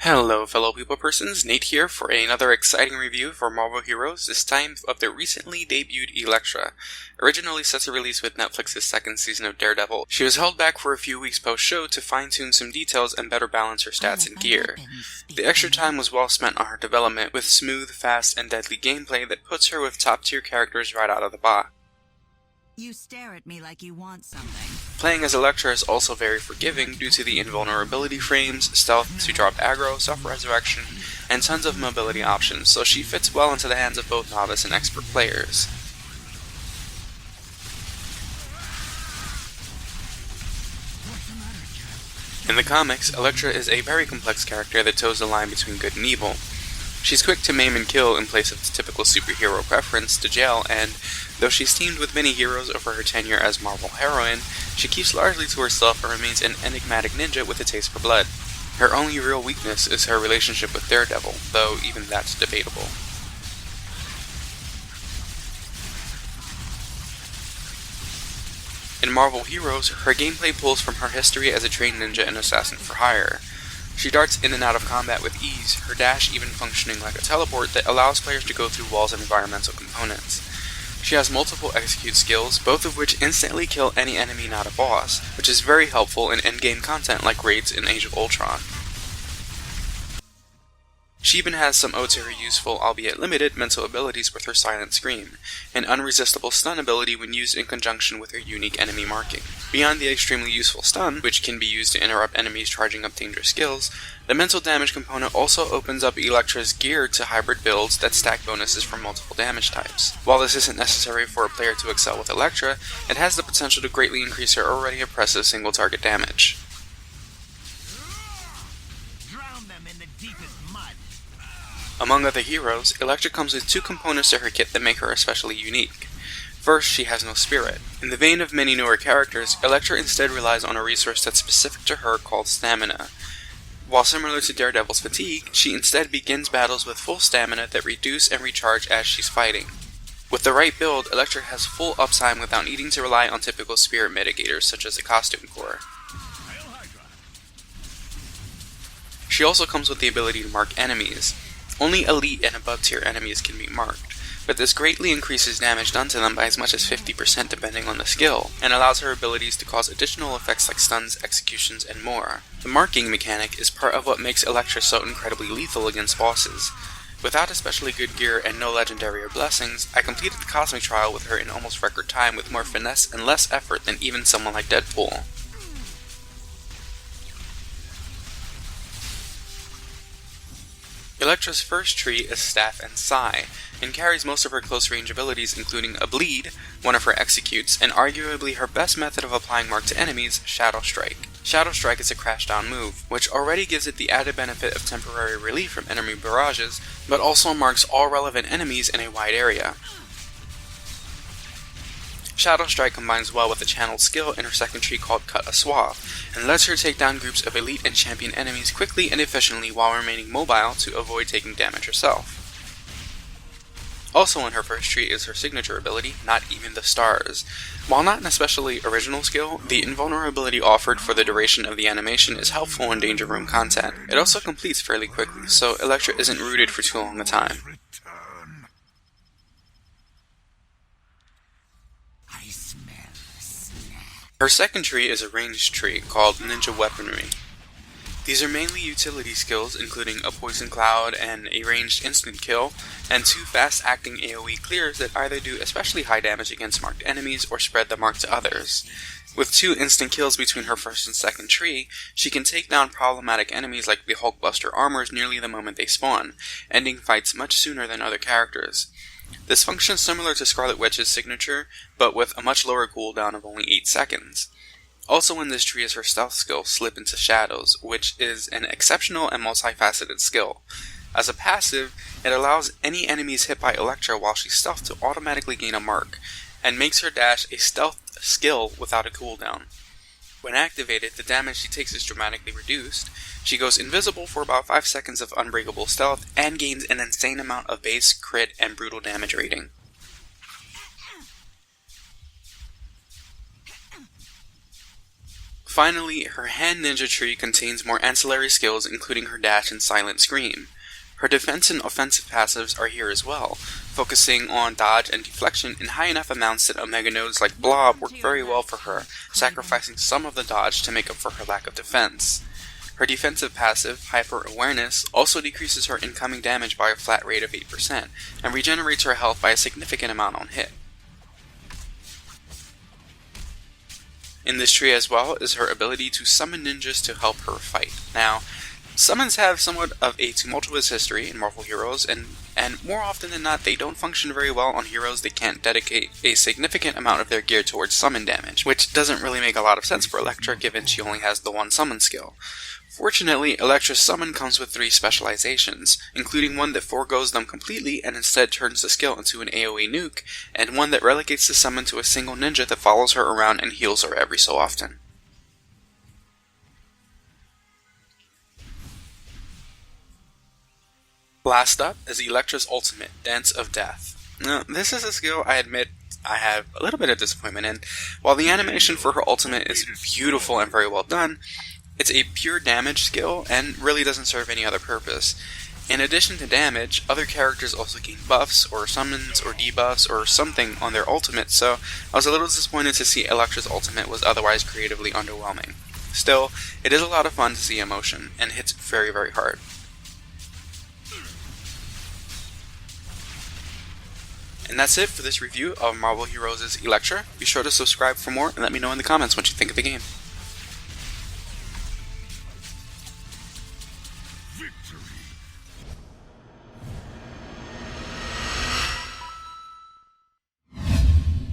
Hello fellow people persons, Nate here for another exciting review for Marvel Heroes, this time of the recently debuted Elektra. Originally set to release with Netflix's second season of Daredevil, she was held back for a few weeks post-show to fine-tune some details and better balance her stats and gear. The extra time was well spent on her development, with smooth, fast, and deadly gameplay that puts her with top-tier characters right out of the box. You stare at me like you want something. Playing as Elektra is also very forgiving due to the invulnerability frames, stealth to drop aggro, self-resurrection, and tons of mobility options, so she fits well into the hands of both novice and expert players. In the comics, Elektra is a very complex character that toes the line between good and evil. She's quick to maim and kill in place of the typical superhero preference to jail, and though she's teamed with many heroes over her tenure as Marvel heroine, she keeps largely to herself and remains an enigmatic ninja with a taste for blood. Her only real weakness is her relationship with Daredevil, though even that's debatable. In Marvel Heroes, her gameplay pulls from her history as a trained ninja and assassin for hire. She darts in and out of combat with ease, her dash even functioning like a teleport that allows players to go through walls and environmental components. She has multiple execute skills, both of which instantly kill any enemy not a boss, which is very helpful in endgame content like raids in Age of Ultron. She even has some to her useful, albeit limited, mental abilities with her Silent Scream, an unresistible stun ability when used in conjunction with her unique enemy marking. Beyond the extremely useful stun, which can be used to interrupt enemies charging up dangerous skills, the mental damage component also opens up Elektra's gear to hybrid builds that stack bonuses from multiple damage types. While this isn't necessary for a player to excel with Elektra, it has the potential to greatly increase her already impressive single target damage. Among other heroes, Elektra comes with two components to her kit that make her especially unique. First, she has no spirit. In the vein of many newer characters, Elektra instead relies on a resource that's specific to her called stamina. While similar to Daredevil's fatigue, she instead begins battles with full stamina that reduce and recharge as she's fighting. With the right build, Elektra has full uptime without needing to rely on typical spirit mitigators such as a costume core. She also comes with the ability to mark enemies. Only elite and above tier enemies can be marked, but this greatly increases damage done to them by as much as 50% depending on the skill, and allows her abilities to cause additional effects like stuns, executions, and more. The marking mechanic is part of what makes Elektra so incredibly lethal against bosses. Without especially good gear and no legendary or blessings, I completed the Cosmic Trial with her in almost record time with more finesse and less effort than even someone like Deadpool. Elektra's first tree is Staff and Sigh, and carries most of her close-range abilities including a Bleed, one of her executes, and arguably her best method of applying mark to enemies, Shadow Strike. Shadow Strike is a crash-down move, which already gives it the added benefit of temporary relief from enemy barrages, but also marks all relevant enemies in a wide area. Shadow Strike combines well with a channeled skill in her second tree called Cut a Swath, and lets her take down groups of elite and champion enemies quickly and efficiently while remaining mobile to avoid taking damage herself. Also in her first tree is her signature ability, Not Even the Stars. While not an especially original skill, the invulnerability offered for the duration of the animation is helpful in danger room content. It also completes fairly quickly, so Elektra isn't rooted for too long a time. Her second tree is a ranged tree called Ninja Weaponry. These are mainly utility skills including a Poison Cloud and a ranged instant kill, and two fast-acting AoE clears that either do especially high damage against marked enemies or spread the mark to others. With two instant kills between her first and second tree, she can take down problematic enemies like the Hulkbuster armors nearly the moment they spawn, ending fights much sooner than other characters. This functions similar to Scarlet Witch's signature, but with a much lower cooldown of only 8 seconds. Also in this tree is her stealth skill, Slip into Shadows, which is an exceptional and multifaceted skill. As a passive, it allows any enemies hit by Elektra while she's stealthed to automatically gain a mark, and makes her dash a stealth skill without a cooldown. When activated, the damage she takes is dramatically reduced. She goes invisible for about 5 seconds of unbreakable stealth, and gains an insane amount of base, crit, and brutal damage rating. Finally, her hand ninja tree contains more ancillary skills, including her dash and silent scream. Her defense and offensive passives are here as well, focusing on dodge and deflection in high enough amounts that Omega nodes like Blob work very well for her, sacrificing some of the dodge to make up for her lack of defense. Her defensive passive, Hyper Awareness, also decreases her incoming damage by a flat rate of 8%, and regenerates her health by a significant amount on hit. In this tree as well is her ability to summon ninjas to help her fight. Now, summons have somewhat of a tumultuous history in Marvel heroes, and more often than not, they don't function very well on heroes that can't dedicate a significant amount of their gear towards summon damage, which doesn't really make a lot of sense for Elektra given she only has the one summon skill. Fortunately, Elektra's summon comes with 3 specializations, including one that foregoes them completely and instead turns the skill into an AoE nuke, and one that relegates the summon to a single ninja that follows her around and heals her every so often. Last up is Elektra's ultimate, Dance of Death. Now, this is a skill I admit I have a little bit of disappointment in. While the animation for her ultimate is beautiful and very well done, it's a pure damage skill and really doesn't serve any other purpose. In addition to damage, other characters also gain buffs or summons or debuffs or something on their ultimate, so I was a little disappointed to see Elektra's ultimate was otherwise creatively underwhelming. Still, it is a lot of fun to see emotion, and hits very, very hard. And that's it for this review of Marvel Heroes' Elektra. Be sure to subscribe for more and let me know in the comments what you think of the game.